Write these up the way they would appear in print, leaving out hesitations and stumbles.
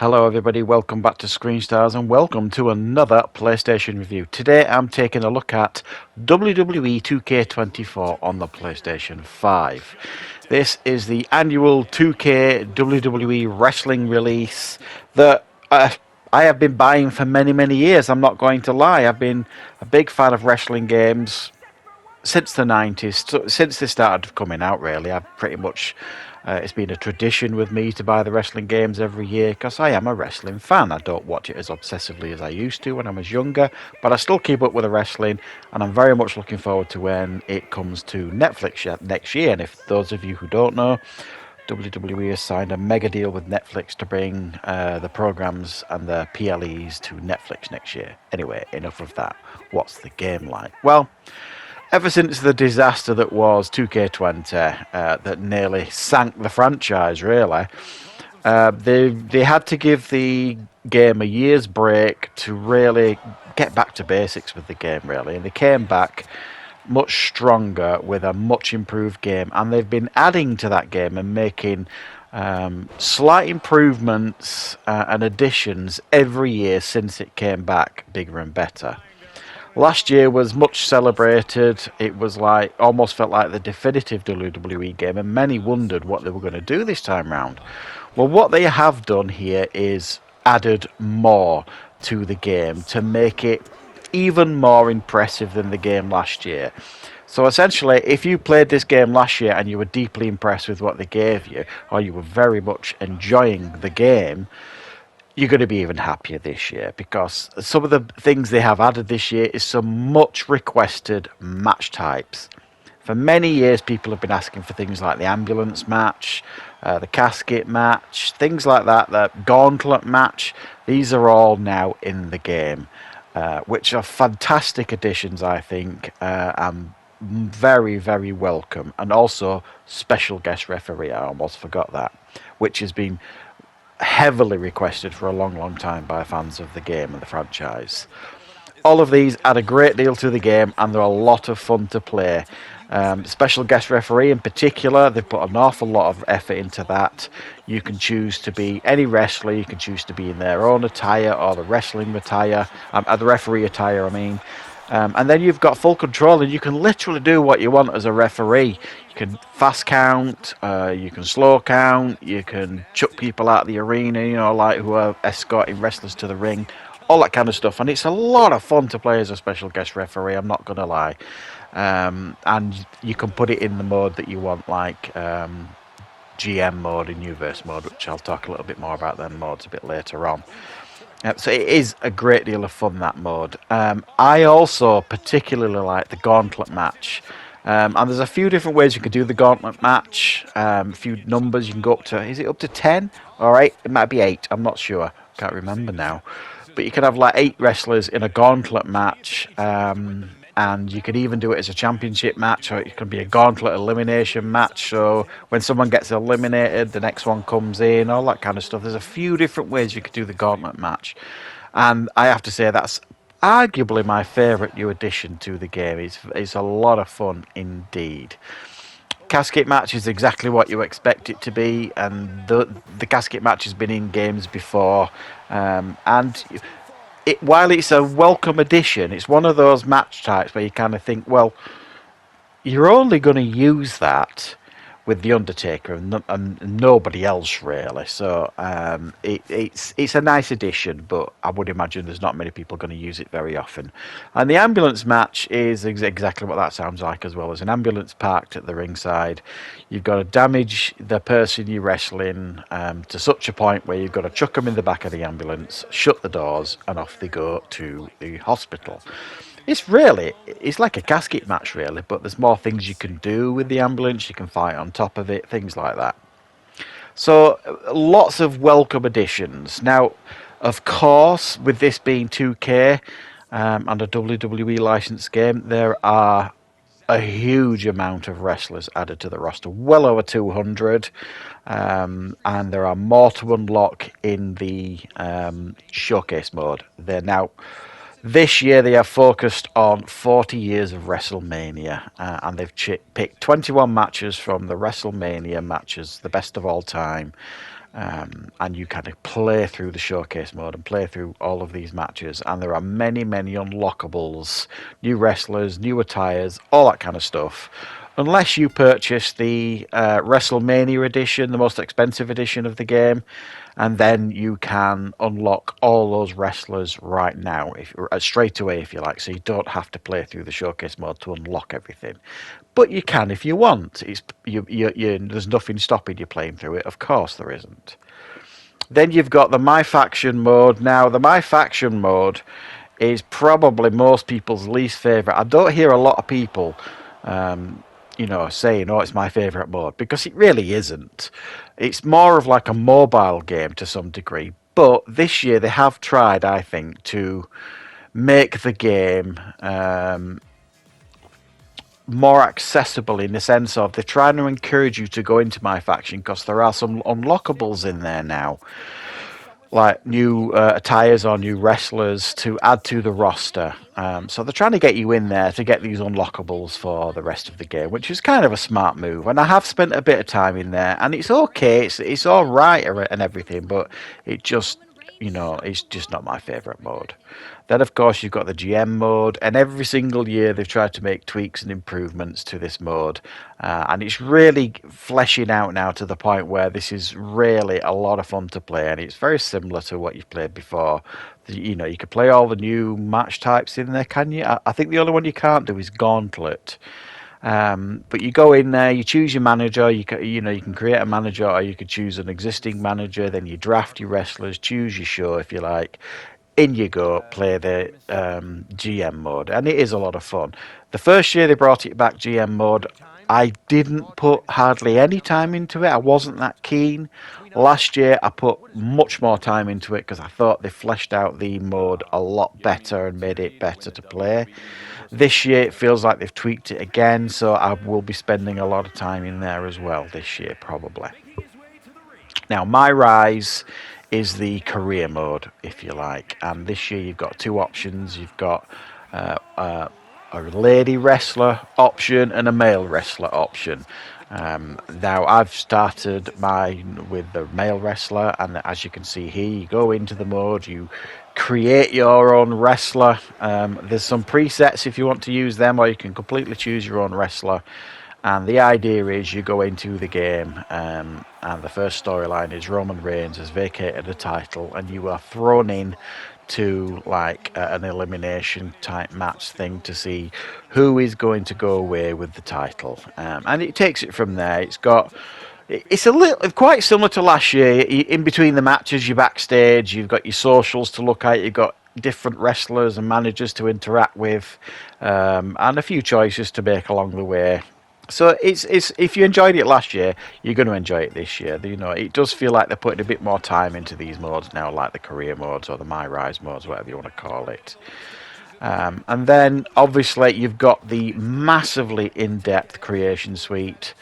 Hello everybody, welcome back to Screenstars and welcome to another PlayStation review. Today I'm taking a look at WWE 2K24 on the PlayStation 5. This is the annual 2K WWE wrestling release that I have been buying for many years. I'm not going to lie, I've been a big fan of wrestling games since the 90s, since they started coming out, really. I've pretty much, it's been a tradition with me to buy the wrestling games every year because I am a wrestling fan. I don't watch it as obsessively as I used to when I was younger, but I still keep up with the wrestling, and I'm very much looking forward to when it comes to Netflix next year. And if those of you who don't know, WWE has signed a mega deal with Netflix to bring the programs and the PLEs to Netflix next year. Anyway, enough of that. What's the game like? Well, ever since the disaster that was 2K20, that nearly sank the franchise, really, they had to give the game a year's break to really get back to basics with the game, really. And they came back much stronger with a much improved game, and they've been adding to that game and making slight improvements and additions every year since it came back bigger and better. Last year was much celebrated. It was like almost felt like the definitive WWE game, and many wondered what they were going to do this time round. Well, what they have done here is added more to the game to make it even more impressive than the game last year. So essentially, if you played this game last year and you were deeply impressed with what they gave you, or you were very much enjoying the game, you're going to be even happier this year, because some of the things they have added this year is some much requested match types. For many years, people have been asking for things like the ambulance match, the casket match, things like that, the gauntlet match. These are all now in the game, which are fantastic additions, I think, and very welcome. And also special guest referee, I almost forgot that, which has been heavily requested for a long time by fans of the game and the franchise. All of these add a great deal to the game, and they're a lot of fun to play. Special guest referee in particular, they've put an awful lot of effort into that. You can choose to be any wrestler, you can choose to be in their own attire or the wrestling attire, the referee attire, I mean. And then you've got full control, and you can literally do what you want as a referee. You can fast count, you can slow count, you can chuck people out of the arena, like who are escorting wrestlers to the ring, all that kind of stuff. And it's a lot of fun to play as a special guest referee, I'm not going to lie. And you can put it in the mode that you want, like GM mode and Universe mode, which I'll talk a little bit more about them modes a bit later on. So it is a great deal of fun, that mode. I also particularly like the gauntlet match. And there's a few different ways you can do the gauntlet match. A few numbers you can go up to. Is it up to 10 or 8? It might be 8. I'm not sure. Can't remember now. But you can have like 8 wrestlers in a gauntlet match. And you could even do it as a championship match, or it could be a gauntlet elimination match. So when someone gets eliminated, the next one comes in, all that kind of stuff. There's a few different ways you could do the gauntlet match. And I have to say that's arguably my favourite new addition to the game. It's a lot of fun indeed. Casket match is exactly what you expect it to be, and the casket match has been in games before, and while it's a welcome addition, it's one of those match types where you kind of think, well, you're only going to use that with The Undertaker and nobody else, really. So it's a nice addition, but I would imagine there's not many people going to use it very often. And the ambulance match is exactly what that sounds like as well. As an ambulance parked at the ringside. You've got to damage the person you're wrestling to such a point where you've got to chuck them in the back of the ambulance, shut the doors, and off they go to the hospital. It's like a casket match, really, but there's more things you can do with the ambulance. You can fight on top of it, things like that. So, lots of welcome additions. Now, of course, with this being 2K and a WWE licensed game, there are a huge amount of wrestlers added to the roster, well over 200, and there are more to unlock in the showcase mode. They're now... This year they have focused on 40 years of WrestleMania, and they've picked 21 matches from the WrestleMania matches, the best of all time. and you kind of play through the showcase mode and play through all of these matches, and there are many unlockables, new wrestlers, new attires, all that kind of stuff, unless you purchase the WrestleMania edition, the most expensive edition of the game, and then you can unlock all those wrestlers right now, straight away if you like, so you don't have to play through the showcase mode to unlock everything. But you can if you want. There's nothing stopping you playing through it. Of course there isn't. Then you've got the MyFaction mode. Now, the MyFaction mode is probably most people's least favourite. I don't hear a lot of people, saying, oh, it's my favourite mode, because it really isn't. It's more of like a mobile game to some degree. But this year they have tried, I think, to make the game more accessible, in the sense of they're trying to encourage you to go into MyFaction, because there are some unlockables in there now, like new attires or new wrestlers to add to the roster. So they're trying to get you in there to get these unlockables for the rest of the game, which is kind of a smart move. And I have spent a bit of time in there, and it's okay, it's all right and everything, but it just, it's just not my favourite mode. Then, of course, you've got the GM mode, and every single year they've tried to make tweaks and improvements to this mode, and it's really fleshing out now to the point where this is really a lot of fun to play, and it's very similar to what you've played before. You can play all the new match types in there, can you? I think the only one you can't do is Gauntlet. But you go in there, you choose your manager. You can create a manager, or you could choose an existing manager. Then you draft your wrestlers, choose your show if you like. In you go, play the GM mode, and it is a lot of fun. The first year they brought it back, GM mode, I didn't put hardly any time into it. I wasn't that keen. Last year I put much more time into it, because I thought they fleshed out the mode a lot better and made it better to play. This year it feels like they've tweaked it again, so I will be spending a lot of time in there as well this year, probably. Now, MyRise is the career mode, if you like, and this year you've got two options. You've got a lady wrestler option and a male wrestler option. Now, I've started mine with the male wrestler, and as you can see here, you go into the mode, you create your own wrestler. There's some presets if you want to use them, or you can completely choose your own wrestler. And the idea is you go into the game, and the first storyline is Roman Reigns has vacated the title, and you are thrown in to like an elimination type match thing to see who is going to go away with the title. And it takes it from there. It's a little quite similar to last year. In between the matches, you're backstage, you've got your socials to look at, you've got different wrestlers and managers to interact with, and a few choices to make along the way. So it's if you enjoyed it last year, you're going to enjoy it this year. It does feel like they're putting a bit more time into these modes now, like the career modes or the MyRise modes, whatever you want to call it. And then obviously you've got the massively in-depth creation suite.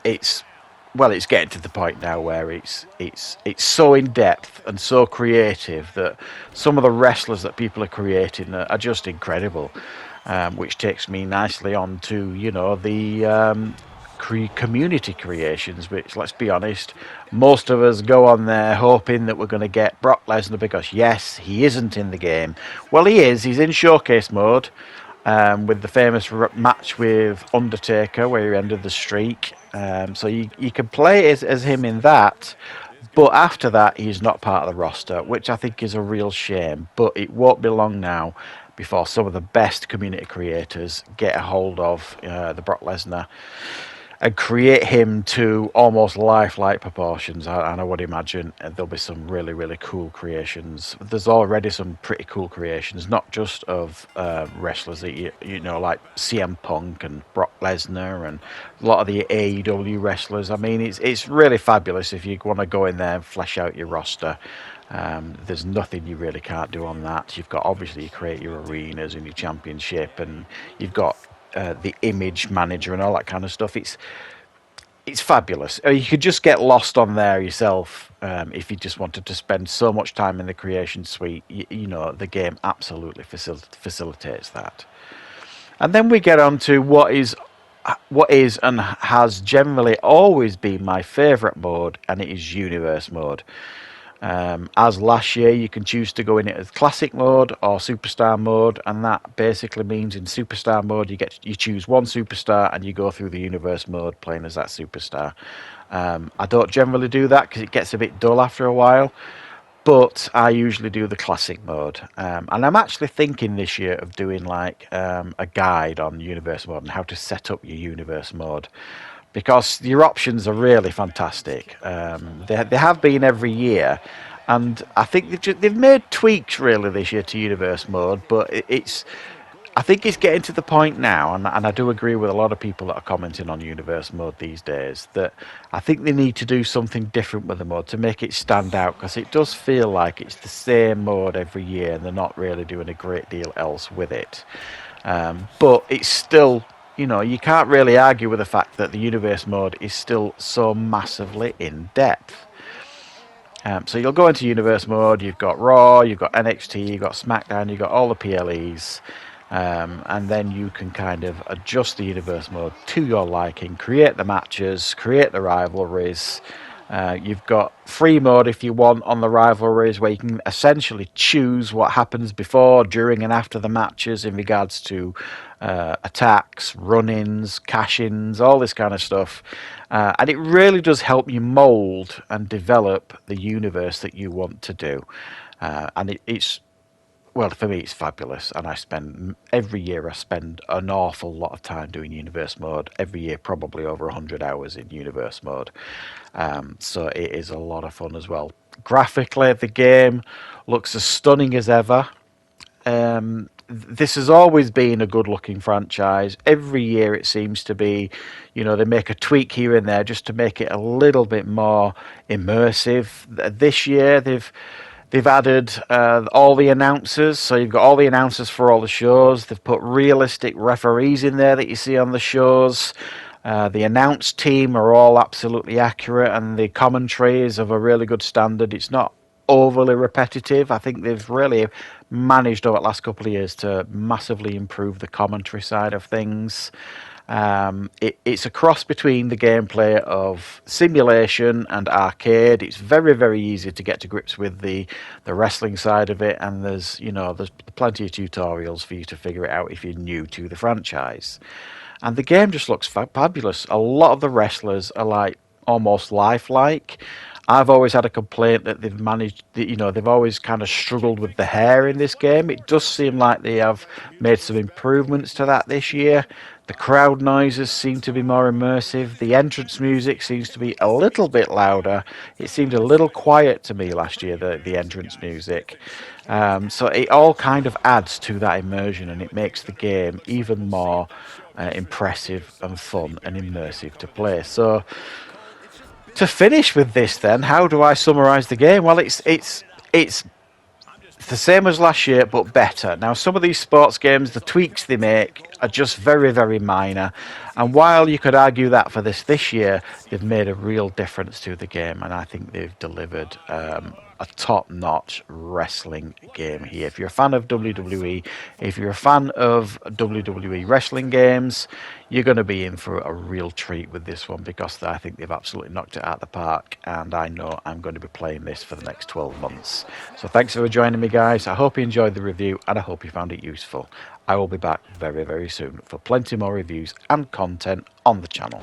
It's getting to the point now where it's so in depth and so creative that some of the wrestlers that people are creating are just incredible. Which takes me nicely on to the community creations, which, let's be honest, most of us go on there hoping that we're going to get Brock Lesnar, because yes, he isn't in the game. Well, he is. He's in showcase mode with the famous match with Undertaker where he ended the streak. So you can play as him in that. But after that, he's not part of the roster, which I think is a real shame. But it won't be long now before some of the best community creators get a hold of the Brock Lesnar and create him to almost lifelike proportions. And I would imagine there'll be some really, really cool creations. There's already some pretty cool creations, not just of wrestlers that like CM Punk and Brock Lesnar and a lot of the AEW wrestlers. I mean, it's really fabulous if you want to go in there and flesh out your roster. There's nothing you really can't do on that. You've got, obviously, you create your arenas and your championship, and you've got the image manager and all that kind of stuff. It's fabulous. You could just get lost on there yourself if you just wanted to spend so much time in the creation suite. The game absolutely facilitates that. And then we get on to what is what is and has generally always been my favourite mode, and it is universe mode. As last year, you can choose to go in it as classic mode or superstar mode, and that basically means in superstar mode you choose one superstar and you go through the universe mode playing as that superstar. I don't generally do that because it gets a bit dull after a while, but I usually do the classic mode. And I'm actually thinking this year of doing like a guide on universe mode and how to set up your universe mode, because your options are really fantastic. They have been every year, and I think they've made tweaks really this year to universe mode, but I think it's getting to the point now, and I do agree with a lot of people that are commenting on universe mode these days, that I think they need to do something different with the mode to make it stand out, because it does feel like it's the same mode every year and they're not really doing a great deal else with it. But it's still, you can't really argue with the fact that the universe mode is still so massively in depth. So you'll go into universe mode, you've got Raw, you've got NXT, you've got SmackDown, you've got all the PLEs. And then you can kind of adjust the universe mode to your liking, create the matches, create the rivalries. You've got free mode if you want on the rivalries, where you can essentially choose what happens before, during and after the matches in regards to attacks, run-ins, cash-ins, all this kind of stuff. And it really does help you mould and develop the universe that you want to do. And it's well, for me, it's fabulous, and every year I spend an awful lot of time doing universe mode. Every year, probably over 100 hours in universe mode. So it is a lot of fun as well. Graphically, the game looks as stunning as ever. This has always been a good-looking franchise. Every year it seems to be, they make a tweak here and there just to make it a little bit more immersive. This year They've added all the announcers, so you've got all the announcers for all the shows. They've put realistic referees in there that you see on the shows. The announce team are all absolutely accurate, and the commentary is of a really good standard. It's not overly repetitive. I think they've really managed over the last couple of years to massively improve the commentary side of things. It's a cross between the gameplay of simulation and arcade. It's very, very easy to get to grips with the wrestling side of it, and there's plenty of tutorials for you to figure it out if you're new to the franchise. And the game just looks fabulous. A lot of the wrestlers are like almost lifelike. I've always had a complaint that they've always kind of struggled with the hair in this game. It does seem like they have made some improvements to that this year. The crowd noises seem to be more immersive. The entrance music seems to be a little bit louder. It seemed a little quiet to me last year, the entrance music. So it all kind of adds to that immersion, and it makes the game even more impressive and fun and immersive to play. So to finish with this then, how do I summarise the game? Well, it's the same as last year, but better. Now, some of these sports games, the tweaks they make are just very, very minor. And while you could argue that for this year, they've made a real difference to the game. And I think they've delivered a top-notch wrestling game here. If you're a fan of WWE, if you're a fan of WWE wrestling games, you're going to be in for a real treat with this one, because I think they've absolutely knocked it out of the park, and I know I'm going to be playing this for the next 12 months. So thanks for joining me, guys. I hope you enjoyed the review, and I hope you found it useful. I will be back very, very soon for plenty more reviews and content on the channel.